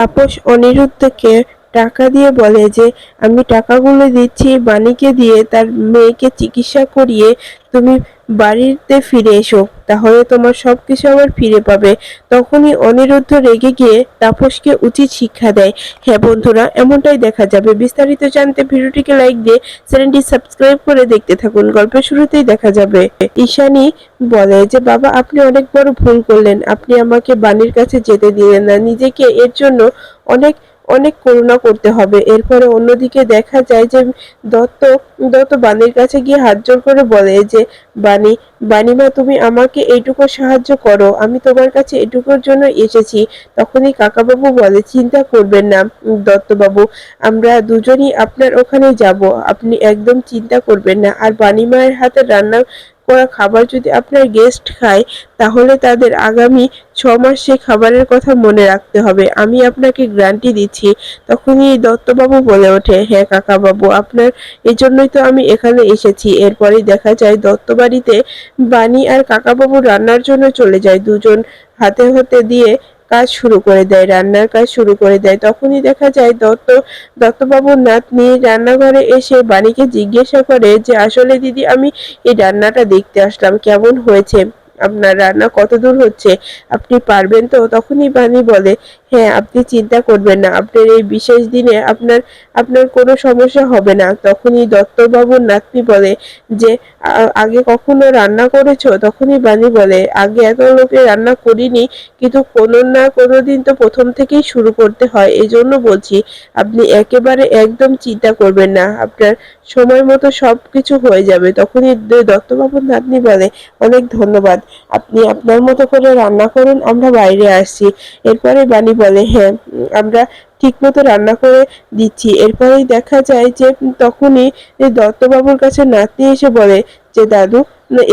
তাপস অনিরুদ্ধকে টাকা দিয়ে বলে যে আমি টাকাগুলো দিচ্ছি বাণীকে দিয়ে তার মেয়েকে চিকিৎসা করিয়ে তুমি বাড়িতে ফিরে এসো, তাহলে তোমার সবকিছু আবার ফিরে পাবে। তখনই অনিরুদ্ধ রেগে গিয়ে তাপসকে উচিত শিক্ষা দেয়। হ্যাঁ বন্ধুরা, এমনটাই দেখা যাবে। বিস্তারিত জানতে ভিডিওটিকে লাইক দিয়ে চ্যানেলটি সাবস্ক্রাইব করে দেখতে থাকুন। গল্পের শুরুতেই দেখা যাবে ঈশানী বলে যে বাবা, আপনি অনেক বড় ভুল করলেন, আপনি আমাকে বাণীর কাছে যেতে দিলেন না, নিজেকে এর জন্য অনেক অনেক করুণা করতে হবে। এরপরে অন্যদিকে দেখা যায় যে দত্ত দত্ত বাণীর কাছে গিয়ে হাত জোর করে বলে যে বাণী, বাণীমা, তুমি আমাকে এইটুকু সাহায্য করো, আমি তোমার কাছে এটুকুর জন্য এসেছি। তখনই কাকাবাবু বলে চিন্তা করবেন না দত্তবাবু, আমরা দুজনই আপনার ওখানে যাব, আপনি একদম চিন্তা করবেন না। আর বাণী মায়ের হাতে রান্না করা খাবার যদি আপনার গেস্ট খায়, তাহলে তাদের আগামী 6 মাস সেই খাবারের কথা মনে রাখতে হবে, আমি আপনাকে গ্যারান্টি দিচ্ছি। তখনই দত্তবাবু বলে ওঠে, হ্যাঁ কাকাবাবু, আপনার এজন্যই তো আমি এখানে এসেছি। এরপরেই দেখা যায় দত্ত বাড়িতে বাণী আর কাকাবাবু রান্নার জন্য চলে যায়। দুজন হাতে হাতে দিয়ে কাজ শুরু করে দেয়, রান্নার কাজ শুরু করে দেয়। তখনই দেখা যায় দত্তবাবুর নাতনি রান্নাঘরে এসে বাণীকে জিজ্ঞাসা করে যে আসলে দিদি, আমি এই রান্নাটা দেখতে আসলাম, কেমন হয়েছে, আপনার রান্না কতদূর হচ্ছে, আপনি পারবেন তো? তখনই বাণী বলে, হ্যাঁ আপনি চিন্তা করবেন না, আপনার এই বিশেষ দিনে আপনার আপনার কোনো সমস্যা হবে না। তখনই দত্তবাবুর নাতনি বলে যে আগে কখনো রান্না করেছো? তখনই বাণী বলে, আগে এত লোকে রান্না করিনি, কিন্তু কোনো না কোনো দিন তো প্রথম থেকেই শুরু করতে হয়, এই জন্য বলছি আপনি একেবারে একদম চিন্তা করবেন না, আপনার সময় মতো সবকিছু হয়ে যাবে। তখনই দত্তবাবুর নাতনি বলে, অনেক ধন্যবাদ, আপনি আপনার মতো করে রান্না করুন, আমরা বাইরে আসছি। এরপরে বাণী বলে, হ্যাঁ আমরা ঠিক মতো রান্না করে দিচ্ছি। এরপরেই দেখা যায় যে তখনই দত্তবাবুর কাছে নাতনি এসে বলে যে দাদু,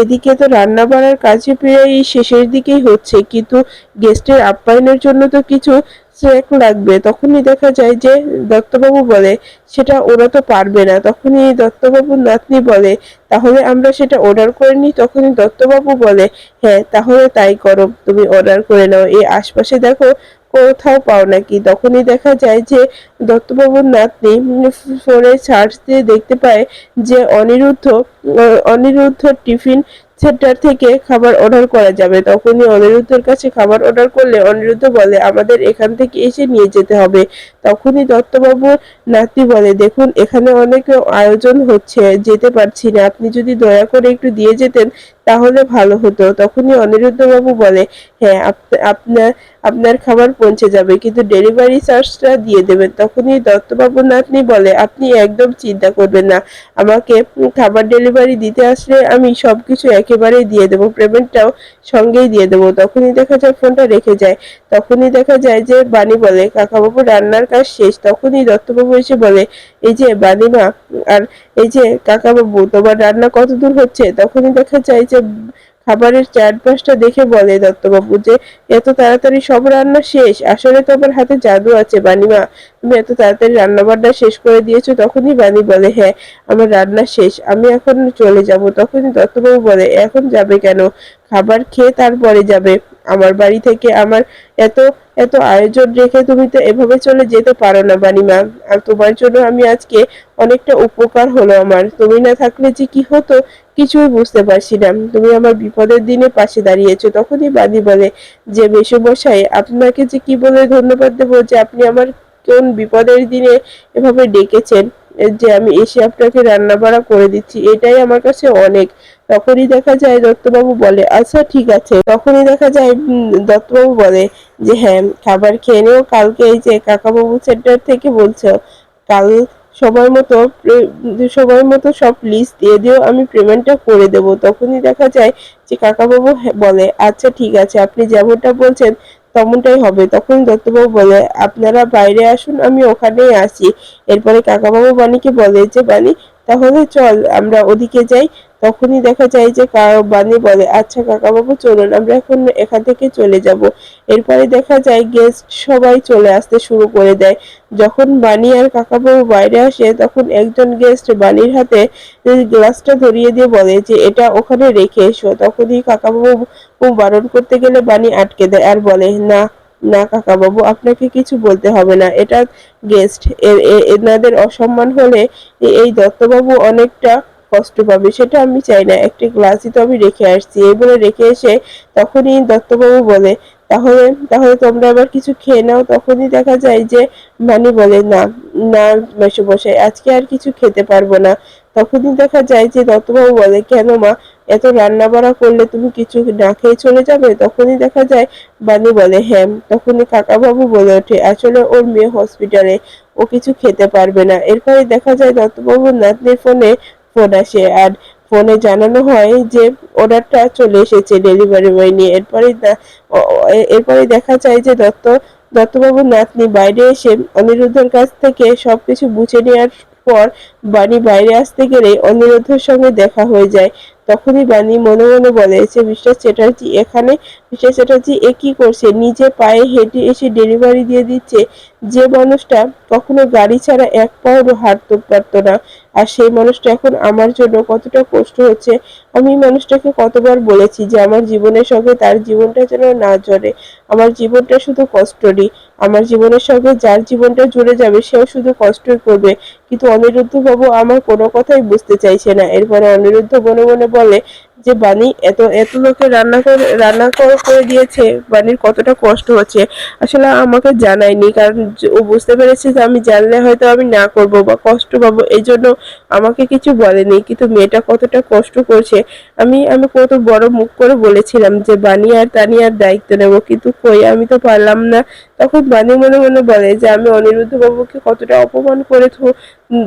এদিকে তো রান্না বাড়ার কাজে প্রায় শেষের দিকেই হচ্ছে, কিন্তু গেস্টের আপ্যায়নের জন্য তো কিছু স্ন্যাক লাগবে। তখনই দেখা যায় যে দত্তবাবু বলে, সেটা ওরা তো পারবে না। তখনই দত্তবাবুর নাতনি বলে, তাহলে আমরা সেটা অর্ডার করে নিই। তখনই দত্তবাবু বলে, হ্যাঁ তাহলে তাই করো, তুমি অর্ডার করে নাও, এই আশপাশে দেখো কোথাও পাও নাকি। তখনই দেখা যায় যে দত্তবাবুর নাতনি ফোনে সার্চ দিয়ে দেখতে পায় যে অনিরুদ্ধ টিফিন সেন্টার থেকে খাবার অর্ডার করা যাবে। তখনই অনিরুদ্ধের কাছে খাবার অর্ডার করলে অনিরুদ্ধ বলে আমাদের এখান থেকে এসে নিয়ে যেতে হবে। তখনই দত্তবাবু নাতি বলে, দেখুন এখানে অনেক আয়োজন হচ্ছে, যেতে পারছি না, আপনি যদি দয়া করে একটু দিয়ে যেতেন তাহলে ভালো হতো। তখনই অনিরুদ্ধ বাবু বলে, হ্যাঁ আপনার আপনার খাবার পৌঁছে যাবে, কিন্তু ডেলিভারি চার্জটা দিয়ে দেবেন। তখনই দত্তবাবু নাতনি বলে, আপনি একদম চিন্তা করবেন না, আমাকে খাবার ডেলিভারি দিতে আসলে আমি সবকিছু একেবারেই দিয়ে দেবো, পেমেন্টটাও সঙ্গেই দিয়ে দেবো। তখনই দেখা যায় ফোনটা রেখে যায়। তখনই দেখা যায় যে বাণী বলে, কাকাবাবু রান্নার কাজ শেষ। তখনই দত্তবাবু এসে বলে, এই যে বাণীমা আর এই যে কাকাবাবু, তোমার রান্না কতদূর হচ্ছে? তখনই দেখা যায় যে খাবারের চারপাশটা দেখে বলে দত্তবাবু যে এত তাড়াতাড়ি সব রান্না শেষ? আসলে তোমার হাতে জাদু আছে বাণীমা, তুমি এত তাড়াতাড়ি রান্না বান্না শেষ করে দিয়েছো। তখনই বাণী বলে, হ্যাঁ আমার রান্না শেষ, আমি এখন চলে যাব। তখনই দত্তবাবু বলে, এখন যাবে কেন? খাবার খেয়ে তারপরে যাবে। আমার বাড়ি থেকে আমার এত এত আয়োজন রেখে তুমি তো এভাবে চলে যেতে পারো না বাণীমা। আর তোমার জন্য আমি আজকে অনেকটা উপকার হলো আমার, তুমি না থাকলে যে কি হতো কিছুই বুঝতে পারছি না, তুমি আমার বিপদের দিনে পাশে দাঁড়িয়েছো। তখনই বাদী বলে যে মেসোমশাই, আপনাকে যে কি বলে ধন্যবাদ দেবো যে আপনি আমার কোন বিপদের দিনে এভাবে ডেকেছেন, যে আমি এসে আপনাকে রান্না বাড়া করে দিচ্ছি, এটাই আমার কাছে অনেক। তখনই দেখা যায় দত্তবাবু বলে, আচ্ছা ঠিক আছে। তখনই দেখা যায় দত্তবাবু বলে যে হ্যাঁ খাবার খেয়ে নিও, কালকে এই যে কাকাবাবু সেন্টার থেকে বলছো, কাল সময় মতো সব লিস্ট দিয়ে দিও, আমি পেমেন্টটা করে দেব। তখনই দেখা যায় যে কাকাবাবু বলে, আচ্ছা ঠিক আছে, আপনি যেমনটা বলছেন তেমনটাই হবে। তখন দত্তবাবু বলে, আপনারা বাইরে আসুন, আমি ওখানেই আসি। এরপরে কাকাবাবু বাণীকে বলে যে বাণী, তাহলে চল আমরা ওদিকে যাই। তখনই দেখা যায় যে বাণী বলে, আচ্ছা কাকাবাবু চলুন, আমরা এখন এখান থেকে চলে যাব। এরপরে দেখা যায় গেস্ট সবাই চলে আসতে শুরু করে দেয়। যখন বাণী আর কাকাবাবু বাইরে আসে, তখন একজন গেস্ট বাণীর হাতে গ্লাসটা ধরিয়ে দিয়ে বলে যে এটা ওখানে রেখে এসো। তখনই কাকাবাবু বারণ করতে গেলে বাণী আটকে দেয় আর বলে, না, না কাকাবাবু, আপনাকে কিছু বলতে হবে না, এটা গেস্ট, এনাদের অসম্মান হলে এই দত্তবাবু অনেকটা কষ্ট পাবে, সেটা আমি চাই না। একটি গ্লাসই তো আমি রেখে আসছি, এই বলে রেখে এসে তখনই দত্তবাবু বলে, তাহলে তাহলে তোমরা আবার কিছু খেয়ে নাও। তখনই দেখা যায় যে মানি বলে, না না মেসোমশাই, আজকে আর কিছু খেতে পারবো না। তখনই দেখা যায় যে দত্তবাবু বলে, কেন মা, এত রান্না বাড়া করলে তুমি কিছু না খেয়ে চলে যাবে? তখনই দেখা যায় বানি বলে, হ্যাঁ। তখনই কাকাবাবু বলে ওঠে, আসলে ওর মেয়ে হসপিটালে, ও কিছু খেতে পারবে না। এরপরে দেখা যায় দত্তবাবুর নাতনির ফোনে ফোন আসে, আর ফোনে জানানো হয় যে অর্ডারটা চলে এসেছে ডেলিভারি বয় নিয়ে। এরপরে দেখা যায় যে দত্তবাবুর নাতনি বাইরে এসে অনিরুদ্ধের কাছ থেকে সবকিছু বুঝে নেওয়ার পর বাণী বাইরে আসতে গেলে অনিরুদ্ধের সঙ্গে দেখা হয়ে যায়। তখনই বাণী মনে মনে বলে যে মিস্টার চ্যাটার্জি এখানে, মিস্টার চ্যাটার্জি এ কি করছে? নিজে পায়ে হেঁটে এসে ডেলিভারি দিয়ে দিচ্ছে, যে মানুষটা কখনো গাড়ি ছাড়া এক পাও হাঁটতে পারতো না, আর সেই মানুষটা এখন আমার জন্য কতটা কষ্ট হচ্ছে। আমি মানুষটাকে কতবার বলেছি যে আমার জীবনের সঙ্গে তার জীবনটা যেন না জড়ে, আমার জীবনটা শুধু কষ্টরই, আমার জীবনের সঙ্গে যার জীবনটা জুড়ে যাবে সেও শুধু কষ্টই করবে। কিন্তু অনিরুদ্ধ বাবু আমার কোনো কথাই বুঝতে চাইছে না। এরপরে অনিরুদ্ধ মনে মনে বলে যে বাণী এত এত লোকে রান্না করে দিয়েছে, বাণীর কতটা কষ্ট হচ্ছে, আসলে আমাকে জানায়নি, কারণ ও বুঝতে পেরেছে যে আমি জানলে হয়তো আমি না করব বা কষ্ট পাবো, এই জন্য আমাকে কিছু বলেনি। কিন্তু মেয়েটা কতটা কষ্ট করছে, আমি আমি কত বড় মুখ করে বলেছিলাম যে বাণী আর তানিয়ার দায়িত্ব নেব, কিন্তু কই, আমি তো পারলাম না। তখন বাণী মনে মনে বলে যে আমি অনিরুদ্ধ বাবুকে কতটা অপমান করে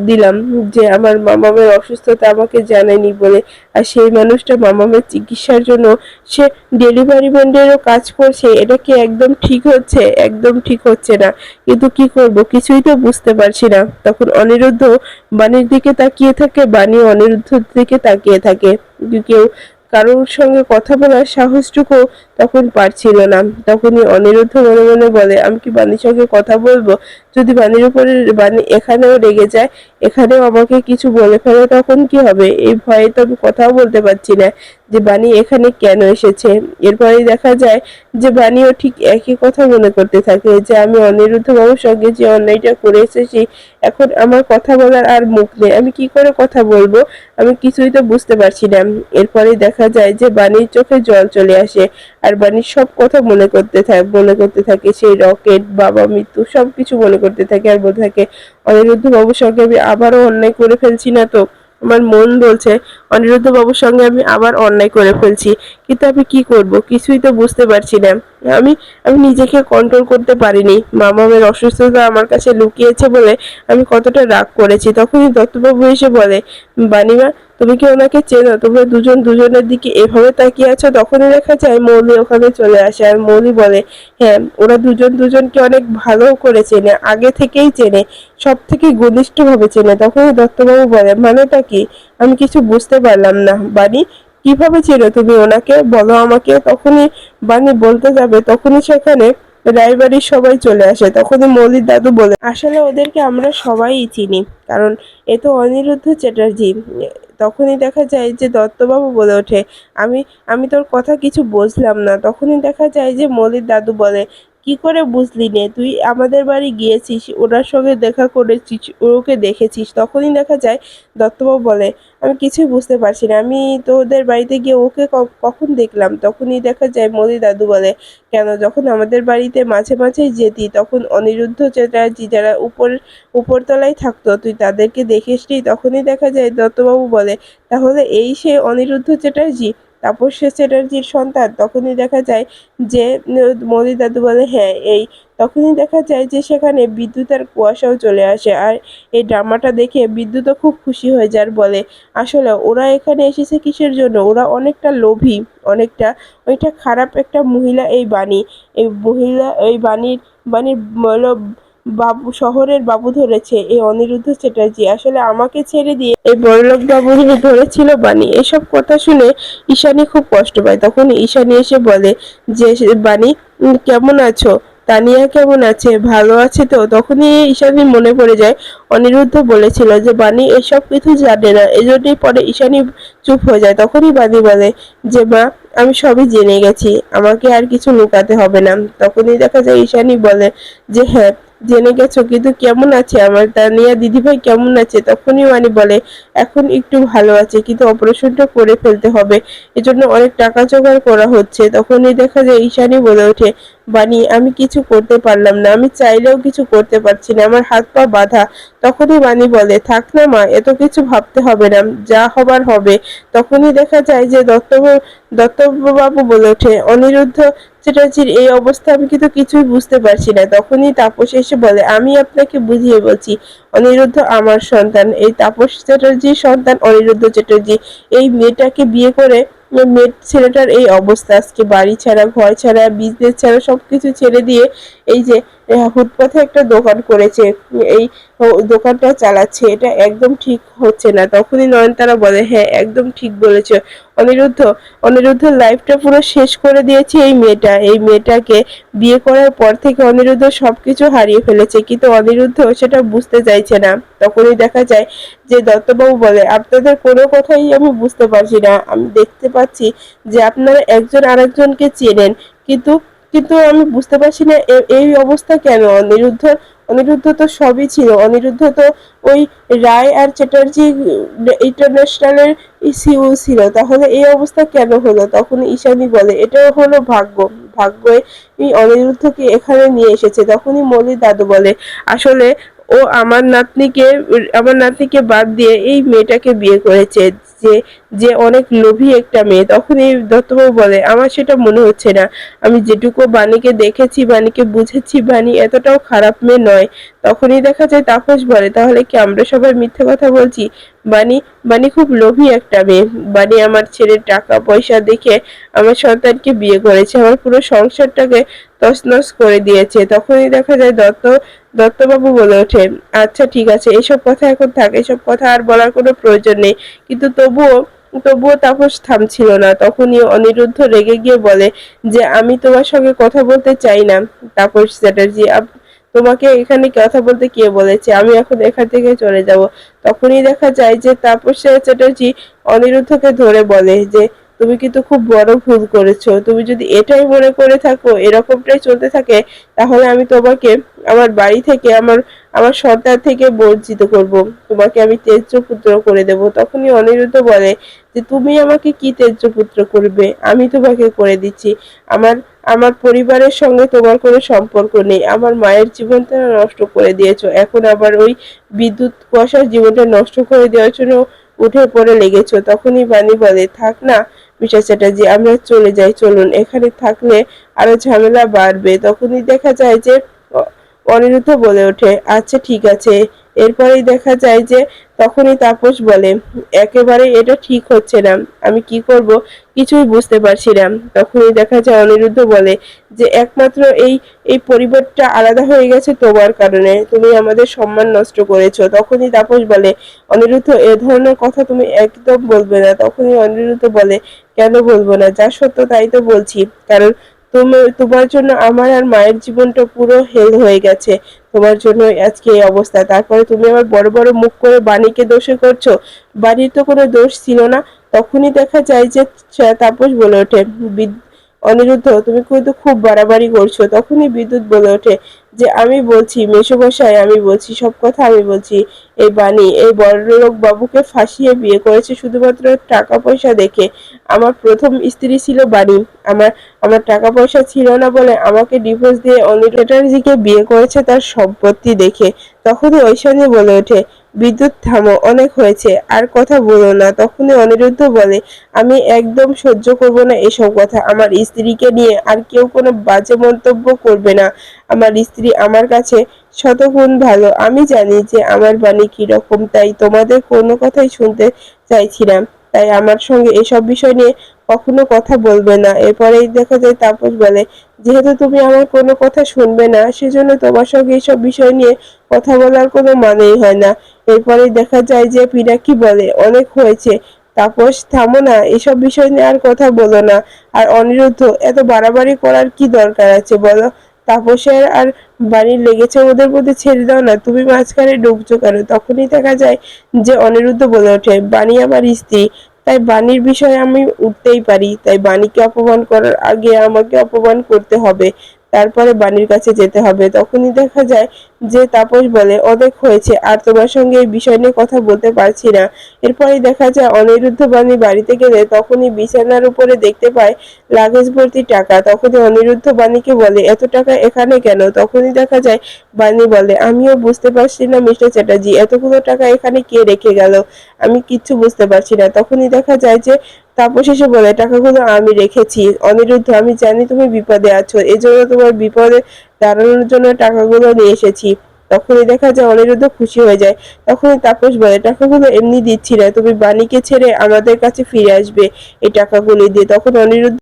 দিলাম, যে আমার মামামের অসুস্থতা আমাকে জানায়নি বলে। আর সেই মানুষটা মামামের চিকিৎসার জন্য সে ডেলিভারি ম্যানেরও কাজ করছে, এটা কি একদম ঠিক হচ্ছে? একদম ঠিক হচ্ছে না। কিন্তু কি করব, কিছুই তো বুঝতে পারছি না। তখন অনিরুদ্ধ বাণীর দিকে তাকিয়ে থাকে, বাণী অনিরুদ্ধর দিকে তাকিয়ে থাকে, কিন্তু কেউ কারোর সঙ্গে কথা বলার সাহসটুকু তখন পারছিল না। তখনই অনিরুদ্ধ মনে মনে বলে, আমি কি বাণীর সঙ্গে কথা বলবো? যদি বাণীর উপরে বাণী এখানেও রেগে যায়, এখানেও আমাকে কিছু বলে ফেলে, তখন কি হবে? এই ভয়ে তো আমি কথাও বলতে পারছি না যে বাণী এখানে কেন এসেছে। এরপরেই দেখা যায় যে বাণীও ঠিক একই কথা মনে করতে থাকে, যে আমি অনিরুদ্ধ বাবুর সঙ্গে যে অন্যায়টা করে এসেছি, এখন আমার কথা বলার আর মুখ নেই, আমি কি করে কথা বলবো? আমি কিছুই তো বুঝতে পারছি না। এরপরে দেখা যায় যে বাণীর চোখে জল চলে আসে, আর বাণীর সব কথা মনে করতে থাকে সেই রকেট, বাবা, মৃত্যু, সবকিছু মনে করতে থাকে, আর বলতে থাকে অনিরুদ্ধ বাবুর সঙ্গে আমি আবারও অন্যায় করে ফেলছি না তো? আমার মন বলছে অনিরুদ্ধ বাবুর সঙ্গে আমি আবার অন্যায় করে ফেলছি, কিন্তু আমি কি করব, কিছুই তো বুঝতে পারছি না। আমি আমি নিজেকে কন্ট্রোল করতে পারিনি, মামামের অসুস্থতা আমার কাছে লুকিয়েছে বলে আমি কতটা রাগ করেছি। তখনই দত্তবাবু এসে বলে, বানিমা, তুমি কি ওনাকে চেনো? তোমরা দুজন দুজনের দিকে এভাবে তাকিয়ে আছো। তখনই দেখা যায় মৌলি ওখানে চলে আসে, আর মৌলি বলে, হ্যাঁ, ওরা দুজন দুজনকে অনেক ভালো করে চেনে, আগে থেকেই চেনে, সব থেকে ঘনিষ্ঠ ভাবে চেনে। তখনই দত্তবাবু বলে, মানেটা কি? আমি কিছু বুঝতে পারলাম না। বাণী, কিভাবে চেনো তুমি ওনাকে, বলো আমাকে। তখনই বাণী বলতে যাবে, তখনই সেখানে রায়বাড়ির সবাই চলে আসে। তখনই মৌলির দাদু বলে, আসলে ওদেরকে আমরা সবাই চিনি, কারণ এ তো অনিরুদ্ধ চ্যাটার্জি। তখনই দেখা যায় যে দত্তবাবু বলে ওঠে, আমি আমি তোর কথা কিছু বুঝলাম না। তখনই দেখা যায় যে মৌলির দাদু বলে, কি করে বুঝলি নে? তুই আমাদের বাড়ি গিয়েছিস, ওনার সঙ্গে দেখা করেছিস, ওকে দেখেছিস। তখনই দেখা যায় দত্তবাবু বলে, আমি কিছুই বুঝতে পারছি না, আমি তোদের বাড়িতে গিয়ে ওকে কখন দেখলাম? তখনই দেখা যায় মোদি দাদু বলে, কেন, যখন আমাদের বাড়িতে মাঝে মাঝেই যেতি, তখন অনিরুদ্ধ চ্যাটার্জি যারা উপরতলায় থাকতো, তুই তাদেরকে দেখিসনি? তখনই দেখা যায় দত্তবাবু বলে, তাহলে এই সে অনিরুদ্ধ চ্যাটার্জি, তাপস্য চ্যাটার্জির সন্তান? তখনই দেখা যায় যে মোদি দাদু বলে, হ্যাঁ এই। তখনই দেখা যায় যে সেখানে বিদ্যুৎ আর কুয়াশাও চলে আসে, আর এই ড্রামাটা দেখে বিদ্যুৎও খুব খুশি হয়ে যায়, আর বলে, আসলে ওরা এখানে এসেছে কিসের জন্য? ওরা অনেকটা লোভী, অনেকটা ওইটা খারাপ একটা মহিলা এই বাণী, এই মহিলা এই বাণীর বাবু, শহরের বাবু ধরেছে এই অনিরুদ্ধ চ্যাটার্জি, আসলে আমাকে ছেড়ে দিয়ে এই বড়লোক বাবু ধরেছিল বাণী। এসব কথা শুনে ঈশানী খুব কষ্ট পায়। তখন ঈশানী এসে বলে যে, বাণী, কেমন আছো? তানিয়া কেমন আছে? ভালো আছে তো? তখনই ঈশানীর মনে পড়ে যায় অনিরুদ্ধ বলেছিল যে বাণী এসব কিছু জানে না, এজন্যই পরে ঈশানী চুপ হয়ে যায়। তখনই বাণী বলে যে, মা, আমি সবই জেনে গেছি, আমাকে আর কিছু লুকাতে হবে না। তখনই দেখা যায় ঈশানী বলে যে হ্যাঁ, জেনে গেছো, কিন্তু কেমন আছে আমার তানিয়া দিদিভাই, কেমন আছে? তখনই মানে বলে এখন একটু ভালো আছে, কিন্তু অপারেশনটা করে ফেলতে হবে, এজন্য অনেক টাকা জোগাড় করা হচ্ছে। তখনই দেখা যায় ঈশানী বলে ওঠে, বানি আমি কিছু করতে পারলাম না, আমি চাইলেও কিছু করতে পারছি না, আমার হাত পা বাঁধা। তখনই বানি বলে থাক না মা, এত কিছু ভাবতে হবে না, যা হবার হবে। তখনই দেখা যায় যে দত্তবাবু বলে ওঠে, অনিরুদ্ধ চ্যাটার্জির এই অবস্থা আমি কিন্তু কিছুই বুঝতে পারছি না। তখনই তাপস এসে বলে, আমি আপনাকে বুঝিয়ে বলছি, অনিরুদ্ধ আমার সন্তান, এই তাপস চ্যাটার্জির সন্তান অনিরুদ্ধ চ্যাটার্জি। এই মেয়েটাকে বিয়ে করে মেয়ে ছেলেটার এই অবস্থা, আজকে বাড়ি ছাড়া, ঘর ছাড়া, বিজনেস ছাড়া সবকিছু ছেড়ে দিয়ে এই যে ফুটপাথে একটা দোকান করেছে, এই দোকানটা চালাচ্ছে, এটা একদম ঠিক হচ্ছে না। তখনই নয়নতারা বলে, হ্যাঁ একদম ঠিক বলেছে, অনিরুদ্ধ অনিরুদ্ধর লাইফটা পুরো শেষ করে দিয়েছে এই মেয়েটা। এই মেয়েটাকে বিয়ে করার পর থেকে অনিরুদ্ধ সবকিছু হারিয়ে ফেলেছে, কিন্তু অনিরুদ্ধ সেটা বুঝতে চাইছে না। তখনই দেখা যায় যে দত্তবাবু বলে, আপনাদের কোনো কথাই আমি বুঝতে পারছি না, আমি দেখতে পাচ্ছি যে আপনারা একজন আরেকজনকে চেনেন, কিন্তু কিন্তু আমি বুঝতে পারছি না এই অবস্থা কেন? অনিরুদ্ধ অনিরুদ্ধ তো সবই ছিল, অনিরুদ্ধ তো ওই রায় আর চ্যাটার্জি ইন্টারন্যাশনালের সিইও ছিল, তাহলে এই অবস্থা কেন হলো? তখন ঈশানী বলে, এটাও হলো ভাগ্য, ভাগ্যই এই অনিরুদ্ধকে এখানে নিয়ে এসেছে। তখনই মলির দাদু বলে, আসলে ও আমার নাতনিকে বাদ দিয়ে এই মেয়েটাকে বিয়ে করেছে, যে যে অনেক লোভী একটা মেয়ে। তখনই দত্তবাবু বলে, আমার সেটা মনে হচ্ছে না, আমি যেটুকু বাণীকে দেখেছি, বাণীকে বুঝেছি, বাণী এতটাও খারাপ মেয়ে নয়। তখনই দেখা যায় তাপস বলে, তাহলে কি আমরা সবাই মিথ্যে কথা বলছি? বাণী বাণী খুব লোভী একটা মেয়ে, বাণী আমার ছেলের টাকা পয়সা দেখে আমার সন্তানকে বিয়ে করেছে, আমার পুরো সংসারটাকে তছনছ করে দিয়েছে। তখনই দেখা যায় দত্তবাবু বলে ওঠে, আচ্ছা ঠিক আছে, এসব কথা এখন থাক, এসব কথা আর বলার কোনো প্রয়োজন নেই। কিন্তু তবুও তাপস থামছিল না। তখনই অনিরুদ্ধ রেগে গিয়ে বলে যে আমি তোমার সঙ্গে কথা বলতে চাই না। তাপস চ্যাটার্জি, তোমাকে এখানে কথা বলতে কে বলেছে? আমি এখন এখান থেকে চলে যাব। তখনই দেখা যায় যে তাপস চ্যাটার্জি অনিরুদ্ধকে ধরে বলে যে তুমি কিন্তু খুব বড় ভুল করেছো, তুমি যদি এটাই মনে করে থাকো, এরকমটাই চলতে থাকে, তাহলে আমি তোমাকে আমার বাড়ি থেকে, আমার সন্তান থেকে বঞ্চিত করব, তোমাকে আমি তেজ্য পুত্র করে দেব। তখনই অনিরুদ্ধ বলে যে তুমি আমাকে কি তেজ্য পুত্র করবে, আমি তোমাকে করে দিচ্ছি। আমার আমার পরিবারের সঙ্গে তোমার কোনো সম্পর্ক নেই, আমার মায়ের জীবনটা নষ্ট করে দিয়েছো, এখন আবার ওই বিদ্যুৎ কুয়াশার জীবনটা নষ্ট করে দেওয়ার জন্য উঠে পড়ে লেগেছো। তখনই বাণী বলে, থাক না মিস্টার চ্যাটার্জি, আমরা চলে যাই, চলুন, এখানে থাকলে আরো ঝামেলা বাড়বে। তখনই দেখা যায় যে অনিরুদ্ধ বলে ওঠে, আচ্ছা ঠিক আছে। এরপরেই দেখা যায় যে তখনই তাপস বলে, একেবারে এটা ঠিক হচ্ছে না, আমি কি করব কিছুই বুঝতে পারছি না। তখনই দেখা যায় অনিরুদ্ধ বলে যে একমাত্র এই এই পরিবারটা আলাদা হয়ে গেছে তোমার কারণে, তুমি আমাদের সম্মান নষ্ট করেছো। তখনই তাপস বলে, অনিরুদ্ধ এ ধরনের কথা তুমি একদম বলবে না। তখনই অনিরুদ্ধ বলে, কেন বলবো না, যা সত্য তাই তো বলছি, কারণ তোমার জন্য আমার আর মায়ের জীবনটা পুরো হেল হয়ে গেছে, তোমার জন্য আজকে এই অবস্থা। তারপরে তুমি আবার বড় বড় মুখ করে বাণীকে দোষে করছো, বাণীর তো কোনো দোষ ছিল না। তখনই দেখা যায় যে তাপস বলে ওঠে, অনিরুদ্ধ তুমি কিন্তু খুব বাড়াবাড়ি করছো। তখনই বিদ্যুৎ বলে ওঠে যে আমি বলছি মেসোমশাই, আমি বলছি, সব কথা আমি বলছি, এই বাণী এই বড়লোক বাবুকে ফাঁসিয়ে বিয়ে করেছে শুধুমাত্র টাকা পয়সা দেখে। আমার প্রথম স্ত্রী ছিল বাণী, আমার আমার টাকা পয়সা ছিল না বলে আমাকে ডিভোর্স দিয়ে অনিল চ্যাটার্জিকে বিয়ে করেছে তার সম্পত্তি দেখে। তখনই ঐশানী বলে ওঠে, বিদ্যুৎ থামো, অনেক হয়েছে, আর কথা বলো না। তখনই অনিরুদ্ধ বলে, আমি একদম সহ্য করব না এসব কথা, আমার স্ত্রীকে নিয়ে আর কেউ কোনো বাজে মন্তব্য করবে না। আমার স্ত্রী আমার কাছে শতগুণ ভালো, আমি জানি যে আমার বাণী কিরকম, তাই তোমাদের কোনো কথাই শুনতে চাইছি না, তাই আমার সঙ্গে এসব বিষয় নিয়ে কখনো কথা বলবে না। এরপরেই দেখা যায় তাপস বলে, যেহেতু তুমি আমার কোনো কথা শুনবে না, সেজন্য তোমার সঙ্গে এইসব বিষয় নিয়ে কথা বলার কোনো মানেই হয় না। এরপরেই দেখা যায় যে পিনাকি বলে, অনেক হয়েছে, তাপস থামো না, এসব বিষয় নিয়ে আর কথা বলো না। আর অনিরুদ্ধ, এত বাড়াবাড়ি করার কি দরকার আছে বলো? তাপসের আর বাড়ির লেগেছে, ওদের মধ্যে ছেড়ে দাও না, তুমি মাঝখানে ঢুকছো কেন? তখনই দেখা যায় যে অনিরুদ্ধ বলে ওঠে, বাণী আমার স্ত্রী, তাই বাণীর বিষয়ে আমি উঠতেই পারি, তাই বাণীকে অপমান করার আগে আমাকে অপমান করতে হবে, তারপরে বাণীর কাছে যেতে হবে। তখনই দেখা যায় যে তাপস বলে, অনেক হয়েছে, আর তোমার সঙ্গে এই বিষয় নিয়ে কথা বলতে পারছি না। এরপরেই দেখা যায় অনিরুদ্ধ বাণী বাড়িতে গেলে তখনই বিছানার উপরে দেখতে পায় লাগেজ ভর্তি টাকা। তখনই অনিরুদ্ধ বাণীকে বলে, এত টাকা এখানে কেন? তখনই দেখা যায় বাণী বলে, আমিও বুঝতে পারছি না মিস্টার চ্যাটার্জি, এতগুলো টাকা এখানে কে রেখে গেল, আমি কিচ্ছু বুঝতে পারছি না। তখনই দেখা যায় যে তাপস এসে বলে, টাকাগুলো আমি রেখেছি। অনিরুদ্ধ, আমি জানি তুমি বিপদে আছো, এজন্য তোমার বিপদে দাঁড়ানোর জন্য টাকাগুলো নিয়ে এসেছি। তখনই দেখা যায় অনিরুদ্ধ খুশি হয়ে যায়। তখনই তাপস বলে, টাকাগুলো এমনি দিচ্ছি না, তুমি বাণীকে ছেড়ে আমাদের কাছে ফিরে আসবে এই টাকাগুলি দিয়ে। তখন অনিরুদ্ধ